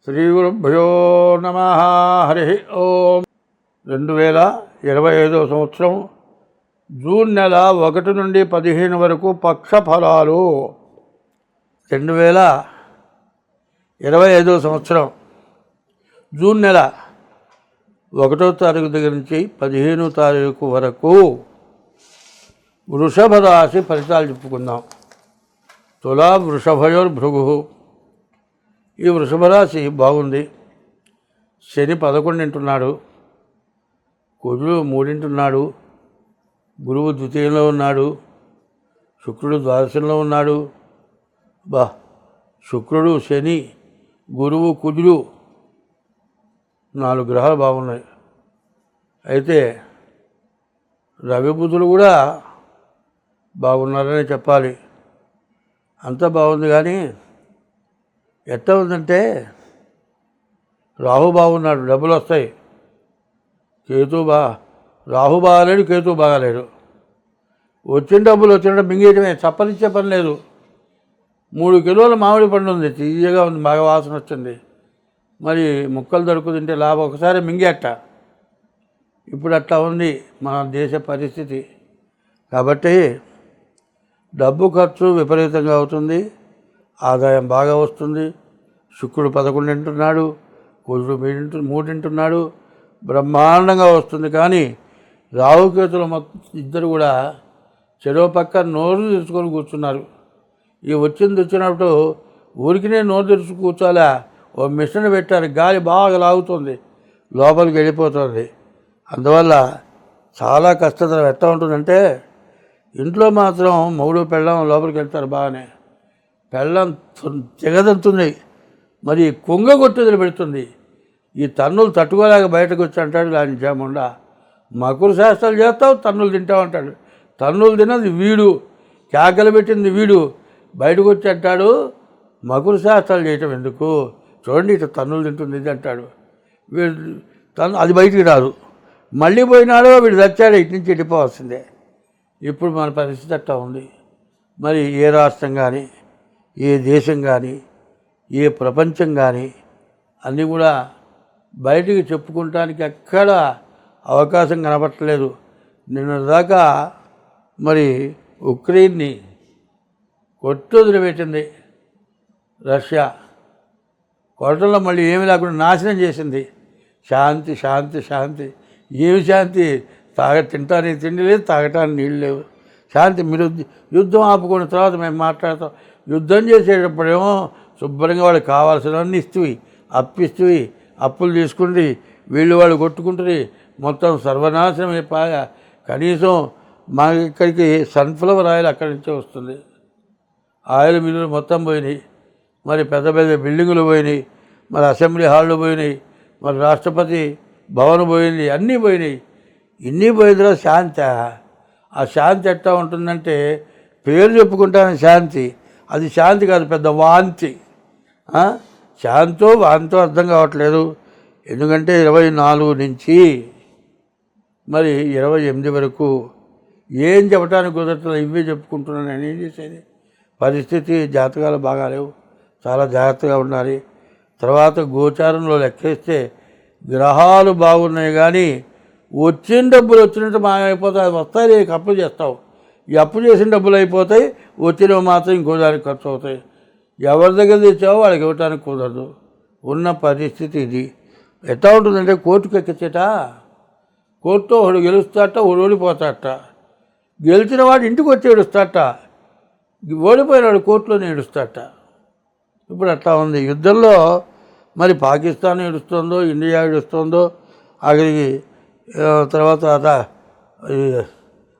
శ్రీ గురుభ్యో నమ. హరి ఓం. 2025 సంవత్సరం జూన్ నెల 1 నుండి 15 వరకు పక్ష ఫలాలు. 2025 సంవత్సరం జూన్ నెల 1వ తారీఖు దగ్గర నుంచి 15వ తారీఖు వరకు వృషభ రాశి ఫలితాలు చెప్పుకుందాం. తులా వృషభయోర్భృగు. ఈ వృషభ రాశి బాగుంది. శని 11 కుజుడు 3 గురువు ద్వితీయంలో ఉన్నాడు, శుక్రుడు ద్వాదశంలో ఉన్నాడు. శుక్రుడు, శని, గురువు, కుజుడు 4 గ్రహాలు బాగున్నాయి. అయితే రవి బుధులు కూడా బాగున్నారని చెప్పాలి. అంతా బాగుంది. కానీ ఎట్లా ఉందంటే రాహు బాగున్నాడు, డబ్బులు వస్తాయి. రాహు బాగాలేడు, కేతు బాగాలేడు. వచ్చిన డబ్బులు వచ్చిన మింగేయటమే, చప్పనిచ్చే పని లేదు. 3 కిలోల మామిడి పండు ఉంది, తీయగా ఉంది, బాగా వాసన వచ్చింది. మరి ముక్కలు దొరుకుతుంటే లాభం, ఒకసారి మింగేట. ఇప్పుడు అట్లా ఉంది మన దేశ పరిస్థితి. కాబట్టి డబ్బు ఖర్చు విపరీతంగా అవుతుంది, ఆదాయం బాగా వస్తుంది. శుక్రుడు 11 కుజుడు 3 బ్రహ్మాండంగా వస్తుంది. కానీ రాహుకేతులు ఇద్దరు కూడా చెరో పక్క నోరు తెరుచుకొని కూర్చున్నారు. ఈ వచ్చినప్పుడు ఊరికినే నోరు తెరుచు కూర్చోాలా, ఓ మిషన్ పెట్టారు, గాలి బాగా లాగుతుంది, లోపలికి వెళ్ళిపోతుంది. అందువల్ల చాలా కష్టతరం. ఎట్లా ఉంటుందంటే ఇంట్లో మాత్రం మొగుడు పెళ్ళం లోపలికి వెళ్తారు బాగానే, పెళ్ళం తెగదంతుంది, మరి కొంగ కొట్టుదలు పెడుతుంది. ఈ తన్నులు తట్టుకోలేక బయటకు వచ్చి అంటాడు దాని జాముండా, మకురు శాస్త్రాలు చేస్తావు, తన్నులు తింటావు అంటాడు. తన్నులు తిన్నది వీడు, కేకలు పెట్టింది వీడు. బయటకు వచ్చి అంటాడు, మకురు శాస్త్రాలు చేయటం ఎందుకు, చూడండి ఇట్లా తన్నులు తింటుంది ఇది అంటాడు. వీడు అది బయటికి రాదు. మళ్ళీ పోయినాడో వీడు తెచ్చాడు, ఇటు నుంచి వెళ్ళిపోవాల్సిందే. ఇప్పుడు మన పరిస్థితి అట్లా ఉంది. మరి ఏ రాష్ట్రం కానీ, ఏ దేశం కానీ, ఏ ప్రపంచం కానీ అన్నీ కూడా బయటికి చెప్పుకోవటానికి ఎక్కడ అవకాశం కనపట్టలేదు. నిన్నదాకా మరి ఉక్రెయిన్ని కొట్టొదిలిపెట్టింది రష్యా. కొట్టడంలో మళ్ళీ ఏమి లేకుండా నాశనం చేసింది. శాంతి శాంతి శాంతి. ఏమి శాంతి? తినటానికి తిండి లేదు, తాగటానికి నీళ్ళు లేవు. శాంతి. మీరు యుద్ధం ఆపుకున్న తర్వాత మేము మాట్లాడతాం. యుద్ధం చేసేటప్పుడేమో శుభ్రంగా వాళ్ళకి కావాల్సినవన్నీ ఇస్తువి, అప్పిస్తువి, అప్పులు తీసుకుంటే వీళ్ళు వాళ్ళు కొట్టుకుంటుంది, మొత్తం సర్వనాశనం అయిపోయా. కనీసం మా ఇక్కడికి సన్ఫ్లవర్ ఆయిల్ అక్కడి నుంచే వస్తుంది. ఆయిల్ మిల్లులు మొత్తం పోయినాయి. మరి పెద్ద పెద్ద బిల్డింగులు పోయినాయి, మరి అసెంబ్లీ హాళ్ళు పోయినాయి, మరి రాష్ట్రపతి భవన్ పోయింది, అన్నీ పోయినాయి. ఇన్ని పోయిన శాంతి. ఆ శాంతి ఎట్లా ఉంటుందంటే పేరు చెప్పుకుంటాను శాంతి, అది శాంతి కాదు, పెద్ద వాంతి. శాంతో వాంతో అర్థం కావట్లేదు. ఎందుకంటే 24 నుంచి మరి 28 వరకు ఏం చెప్పడానికి కుదరట్లేదు, ఇవే చెప్పుకుంటున్నాను. నేను ఏం చేసేది? పరిస్థితి జాతకాలు బాగాలేవు, చాలా జాగ్రత్తగా ఉండాలి. తర్వాత గోచారంలో లెక్కేస్తే గ్రహాలు బాగున్నాయి, కానీ వచ్చిన డబ్బులు వచ్చినట్టు మాయమైపోతాయి. అది వస్తాయి, నీకు అప్పు చేస్తావు, ఈ అప్పు చేసిన డబ్బులు అయిపోతాయి, వచ్చినవి మాత్రం ఇంకో దానికి ఖర్చు అవుతాయి. ఎవరి దగ్గర తెచ్చావో వాళ్ళకి ఇవ్వటానికి కుదరదు. ఉన్న పరిస్థితి ఇది. ఎట్లా ఉంటుందంటే కోర్టుకు ఎక్కించేట, కోర్టుతో ఒకడు గెలుస్తాట, ఒకడు ఓడిపోతాట. గెలిచిన వాడు ఇంటికి వచ్చి ఏడుస్తాట, ఓడిపోయినాడు కోర్టులోనే ఏడుస్తాట. ఇప్పుడు అట్లా ఉంది. యుద్ధంలో మరి పాకిస్తాన్ ఏడుస్తుందో, ఇండియా ఏడుస్తుందో, అక్కడికి తర్వాత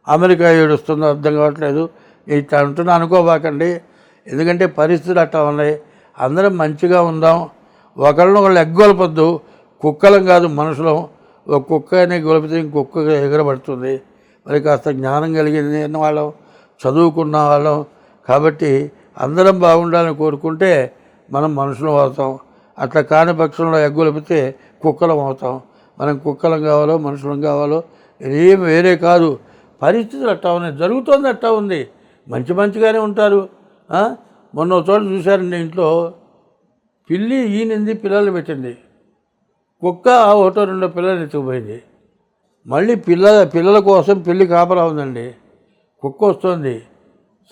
అమెరికా ఏడుస్తుందో అర్థం కావట్లేదు. ఇట్లా అంటున్నా అనుకోబాకండి, ఎందుకంటే పరిస్థితులు అట్లా ఉన్నాయి. అందరం మంచిగా ఉందాం, ఒకళ్ళనొకళ్ళు ఎగ్గొలపొద్దు. కుక్కలం కాదు, మనుషులం. ఒక కుక్క అనే గొలిపితే ఇంకొక్క ఎగరబడుతుంది. మరి కాస్త జ్ఞానం కలిగింది వాళ్ళం, చదువుకున్న వాళ్ళం. కాబట్టి అందరం బాగుండాలని కోరుకుంటే మనం మనుషులం అవుతాం. అట్లా కాని పక్షంలో ఎగ్గొలిపితే కుక్కలం అవుతాం. మనం కుక్కలం కావాలో మనుషులం కావాలో ఏం వేరే కాదు. పరిస్థితులు అట్టా ఉన్నాయి, జరుగుతుంది అట్టా ఉంది. మంచిగానే ఉంటారు. మొన్న చోట చూశారండి, ఇంట్లో పిల్లి ఈనింది, పిల్లలు పెట్టింది. కుక్క ఒకటో రెండో పిల్లలు ఎత్తుకుపోయింది. మళ్ళీ పిల్లల కోసం పిల్లి కాపలా ఉందండి. కుక్క వస్తుంది,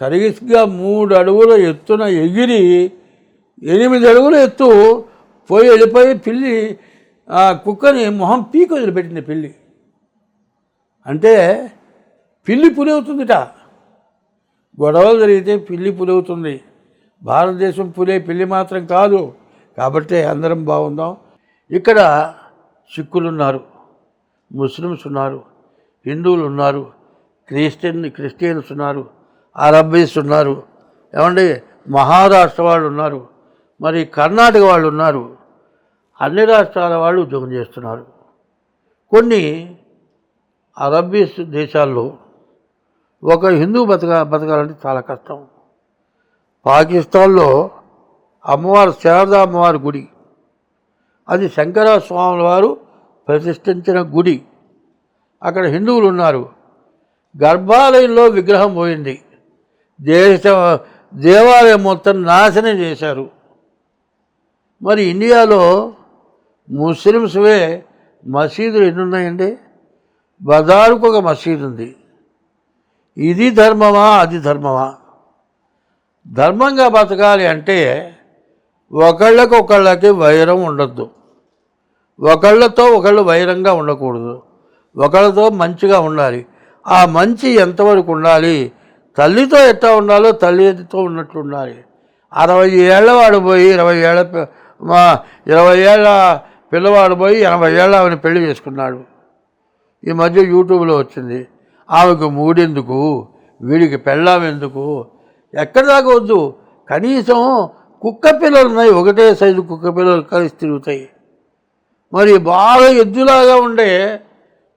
సరిగ్గా 3 అడుగుల ఎత్తున ఎగిరి 8 అడుగుల ఎత్తు వెళ్ళిపోయి పిల్లి కుక్కని మొహం పీకి వదిలిపెట్టింది. పిల్లి అంటే పిల్లి పులవుతుందిట. గొడవలు జరిగితే పిల్లి పులవుతుంది. భారతదేశం పులే, పిల్లి మాత్రం కాదు. కాబట్టి అందరం బాగుందాం. ఇక్కడ సిక్కులు ఉన్నారు, ముస్లిమ్స్ ఉన్నారు, హిందువులు ఉన్నారు, క్రిస్టియన్స్ ఉన్నారు, అరబ్బీస్ ఉన్నారు, ఏమండి మహారాష్ట్ర వాళ్ళు ఉన్నారు, మరి కర్ణాటక వాళ్ళు ఉన్నారు. అన్ని రాష్ట్రాల వాళ్ళు ఉద్యోగం చేస్తున్నారు. కొన్ని అరబ్బీస్ దేశాల్లో ఒక హిందూ బతకాలంటే చాలా కష్టం. పాకిస్తాన్లో అమ్మవారు, శారదా అమ్మవారి గుడి, అది శంకరస్వాముల వారు ప్రతిష్ఠించిన గుడి. అక్కడ హిందువులు ఉన్నారు. గర్భాలయంలో విగ్రహం పోయింది. దేవాలయం మొత్తం నాశనం చేశారు. మరి ఇండియాలో ముస్లిమ్స్వే మసీదులు ఎన్ని ఉన్నాయండి? బజారుకు ఒక మసీదు ఉంది. ఇది ధర్మమా, అది ధర్మమా? ధర్మంగా బతకాలి అంటే ఒకళ్ళకి వైరం ఉండద్దు, ఒకళ్ళతో ఒకళ్ళు వైరంగా ఉండకూడదు, ఒకళ్ళతో మంచిగా ఉండాలి. ఆ మంచి ఎంతవరకు ఉండాలి? తల్లితో ఎట్లా ఉండాలో తల్లితో ఉన్నట్లు ఉండాలి. 60 ఏళ్ళ వాడు పోయి 20 ఏళ్ళ పిల్లవాడు పోయి 80 ఏళ్ళ ఆమెను పెళ్లి చేసుకున్నాడు. ఈ మధ్య యూట్యూబ్లో వచ్చింది. ఆమెకు మూడెందుకు, వీడికి పెళ్ళాం ఎందుకు? ఎక్కడి దాకా వద్దు. కనీసం కుక్క పిల్లలు ఉన్నాయి, ఒకటే సైజు కుక్క పిల్లలు కలిసి తిరుగుతాయి. మరి బాగా ఎద్దులాగా ఉండే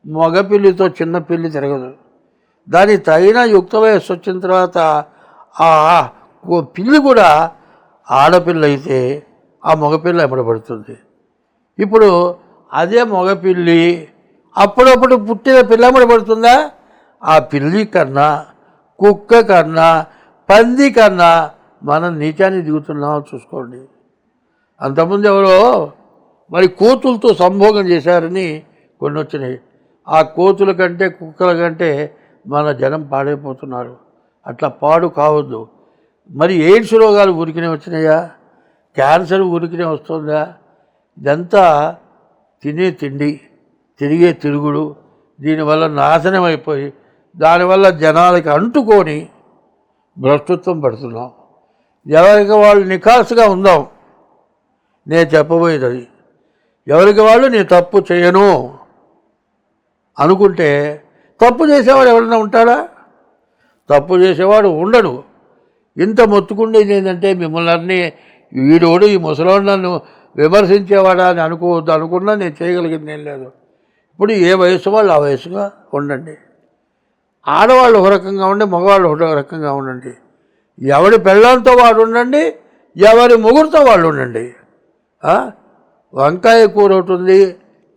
మగపిల్లితో చిన్న పిల్లి తిరగదు. దానికి తగిన యుక్త వయస్సు వచ్చిన తర్వాత ఆ పిల్లి కూడా ఆడపిల్ల అయితే ఆ మగపిల్ల ఎమ్మడబడుతుంది. ఇప్పుడు అదే మగపిల్లి అప్పుడప్పుడు పుట్టిన పిల్ల ఎమ్మడబడుతుందా? ఆ పిల్లి కన్నా, కుక్క కన్నా, పంది కన్నా మనం నీచాన్ని దిగుతున్నామో చూసుకోండి. అంతకుముందు ఎవరో మరి కోతులతో సంభోగం చేశారని కొన్ని వచ్చినాయి. ఆ కోతుల కంటే కుక్కల కంటే మన జనం పాడైపోతున్నారు. అట్లా పాడు కావద్దు. మరి ఎయిడ్స్ రోగాలు ఊరికినే వచ్చినాయా? క్యాన్సర్ ఊరికినే వస్తుందా? ఇదంతా తినే తిండి, తిరిగే తిరుగుడు, దీనివల్ల నాశనం అయిపోయి దానివల్ల జనాలకి అంటుకొని భ్రష్టత్వం పడుతున్నాం. ఎవరికి వాళ్ళు నిఖాసుగా ఉందాం. నేను చెప్పబోయేది అది. ఎవరికి వాళ్ళు నేను తప్పు చేయను అనుకుంటే, తప్పు చేసేవాడు ఎవరైనా ఉంటాడా? తప్పు చేసేవాడు ఉండడు. ఇంత మొత్తుకుండేది ఏంటంటే మిమ్మల్ని అన్నీ వీడోడు ఈ ముసలోడు నన్ను విమర్శించేవాడా అని అనుకోవద్దు. అనుకున్నా నేను చేయగలిగింది ఏం లేదు. ఇప్పుడు ఏ వయసు వాళ్ళు ఆ వయసుగా ఉండండి. ఆడవాళ్ళు ఒక రకంగా ఉండి, మగవాళ్ళు ఒక రకంగా ఉండండి. ఎవడి పెళ్ళంతో వాడు ఉండండి, ఎవరి ముగ్గురితో వాళ్ళు ఉండండి. వంకాయ కూర ఒకటి ఉంది,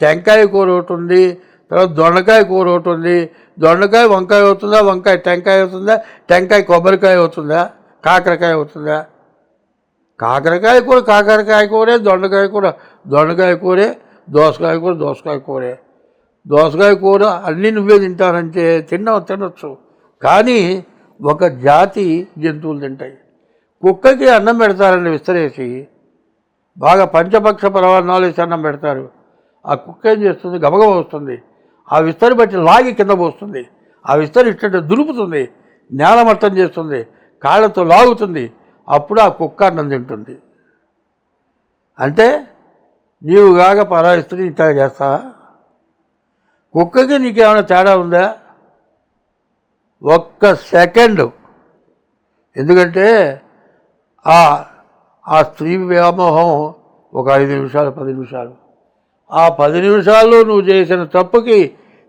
టెంకాయ కూర ఒకటి ఉంది, తర్వాత దొండకాయ కూర ఒకటి ఉంది. దొండకాయ వంకాయ అవుతుందా? వంకాయ టెంకాయ అవుతుందా? టెంకాయ కొబ్బరికాయ అవుతుందా? కాకరకాయ అవుతుందా? కాకరకాయ కూర కాకరకాయ కూరే, దొండకాయ కూర దొండకాయ కూరే, దోసకాయ కూర దోసకాయ కూరే. దోసకాయ కూర అన్నీ నువ్వే తింటానంటే తినొచ్చు, కానీ ఒక జాతి జంతువులు తింటాయి. కుక్కకి అన్నం పెడతారండి విస్తరేసి, బాగా పంచపక్ష పరమాన్నాలు వేసి అన్నం పెడతారు. ఆ కుక్క ఏం చేస్తుంది? గబగబ వస్తుంది, ఆ విస్తరి బట్టి లాగి కింద పోస్తుంది. ఆ విస్తరి ఇట్ట దులుపుతుంది, నేలమట్టం చేస్తుంది, కాళ్ళతో లాగుతుంది. అప్పుడు ఆ కుక్క అన్నం తింటుంది. అంటే నీవు కాక పరాయి స్త్రీ ఇట్లా చేస్తావా? కుక్కకి నీకేమైనా తేడా ఉందా? ఒక్క సెకండు. ఎందుకంటే ఆ స్త్రీ వ్యామోహం ఒక 5 నిమిషాలు 10 నిమిషాలు. ఆ 10 నిమిషాల్లో నువ్వు చేసిన తప్పుకి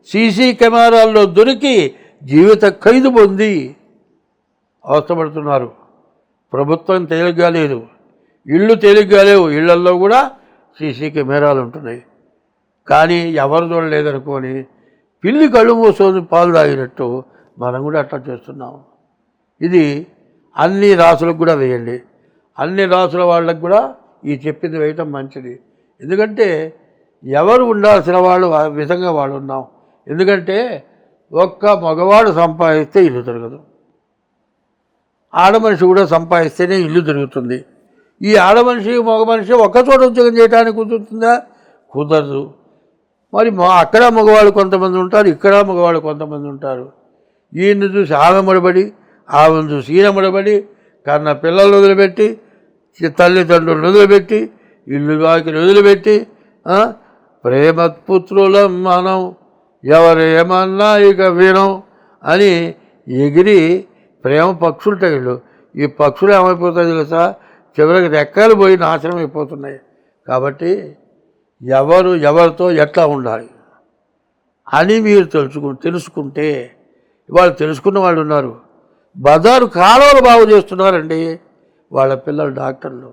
సీసీ కెమెరాల్లో దొరికి జీవిత ఖైదు పొంది అవస్థపడుతున్నారు. ప్రభుత్వం తేలిగ్గా లేదు, ఇళ్ళు తేలిగ్గా లేవు. ఇళ్లల్లో కూడా సీసీ కెమెరాలు ఉంటున్నాయి. కానీ ఎవరు చూడలేదనుకొని పిల్లి కళ్ళు మూసుకొని పాలు తాగినట్టు మనం కూడా అట్లా చేస్తున్నాం. ఇది అన్ని రాసులకు కూడా వేయండి, అన్ని రాసుల వాళ్ళకు కూడా ఈ చెప్పింది వేయటం మంచిది. ఎందుకంటే ఎవరు ఉండాల్సిన వాళ్ళు ఆ విధంగా వాళ్ళు ఉన్నాం. ఎందుకంటే ఒక్క మగవాడు సంపాదిస్తే ఇల్లు తిరగదు, ఆడమనిషి కూడా సంపాదిస్తేనే ఇల్లు తిరుగుతుంది. ఈ ఆడమనిషి మగ మనిషి ఒక్కచోట ఉద్యోగం చేయడానికి కుదురుతుందా? కుదరదు. మరి అక్కడ మగవాళ్ళు కొంతమంది ఉంటారు, ఇక్కడ మగవాళ్ళు కొంతమంది ఉంటారు. ఈయన్ని చూసి ఆమె ముడబడి, ఆమెను చూసి ఈయన ముడబడి, కన్న పిల్లలు వదిలిపెట్టి, తల్లిదండ్రులను వదిలిపెట్టి, ఇల్లు వాకిలు వదిలిపెట్టి, ప్రేమపుత్రులం మనం ఎవరేమన్నా ఇక వినం అని ఎగిరి, ప్రేమ పక్షులుంటాయి వీళ్ళు. ఈ పక్షులు ఏమైపోతాయి తెలుసా? చివరికి రెక్కలు పోయి నాశనం అయిపోతున్నాయి. కాబట్టి ఎవరితో ఎట్లా ఉండాలి అని మీరు తెలుసుకుంటే, వాళ్ళు తెలుసుకున్న వాళ్ళు ఉన్నారు. బజారు కాలువలు బాగు చేస్తున్నారండి వాళ్ళ పిల్లలు డాక్టర్లు.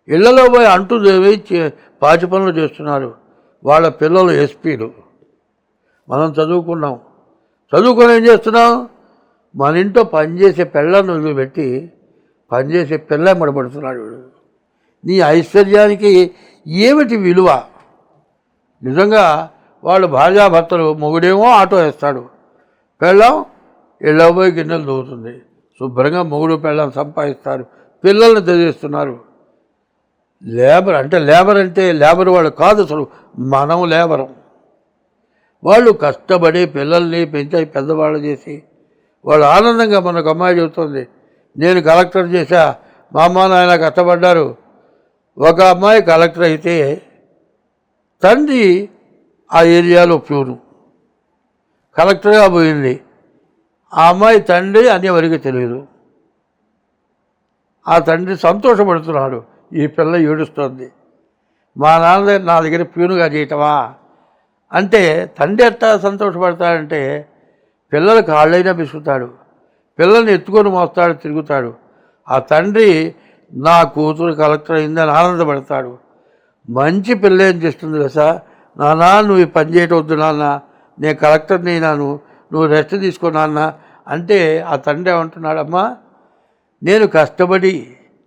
ఇళ్లలో పోయి అంటూ పాచి పనులు చేస్తున్నారు వాళ్ళ పిల్లలు ఎస్పీలు. మనం చదువుకొని ఏం చేస్తున్నాం? మన ఇంట్లో పనిచేసే పిల్లలను వదిలిపెట్టి పనిచేసే పిల్ల ముడబడుతున్నాడు వీడు. నీ ఐశ్వర్యానికి ఏమిటి విలువ? నిజంగా వాళ్ళు భార్యాభర్తలు, మొగుడేమో ఆటో వేస్తాడు, పెళ్ళం ఇళ్ళ పోయి గిన్నెలు దూవుతుంది. శుభ్రంగా మొగుడు పెళ్ళం సంపాదిస్తారు, పిల్లల్ని చదివిస్తున్నారు. లేబర్ అంటే లేబర్ వాళ్ళు కాదు, అసలు మనం లేబరం. వాళ్ళు కష్టపడి పిల్లల్ని పెంచి పెద్దవాళ్ళు చేసి వాళ్ళు ఆనందంగా, మనకు అమ్మాయి చెబుతుంది, నేను కలెక్టర్ చేశా, మా అమ్మ నాయన కష్టపడ్డారు. ఒక అమ్మాయి కలెక్టర్ అయితే తండ్రి ఆ ఏరియాలో ప్యూరు, కలెక్టర్గా పోయింది. ఆ అమ్మాయి తండ్రి అని ఎవరికి తెలియదు. ఆ తండ్రి సంతోషపడుతున్నాడు, ఈ పిల్ల ఏడుస్తుంది, మా నాన్న నా దగ్గర ప్యూనుగా చేయటమా అంటే. తండ్రి ఎట్టా సంతోషపడతాడంటే, పిల్లలు కాళ్ళైనా బిసుకుతాడు, పిల్లల్ని ఎత్తుకొని మోస్తాడు, తిరుగుతాడు. ఆ తండ్రి నా కూతురు కలెక్టర్ అయిందని ఆనందపడతాడు. మంచి పిల్ల ఏం చేస్తుంది కదా, నాన్న నువ్వు ఈ పని చేయటం వద్దు నాన్న, నేను కలెక్టర్ని అయినాను, నువ్వు రెస్ట్ తీసుకో నాన్న అంటే, ఆ తండ్రి ఏమంటున్నాడమ్మా, నేను కష్టపడి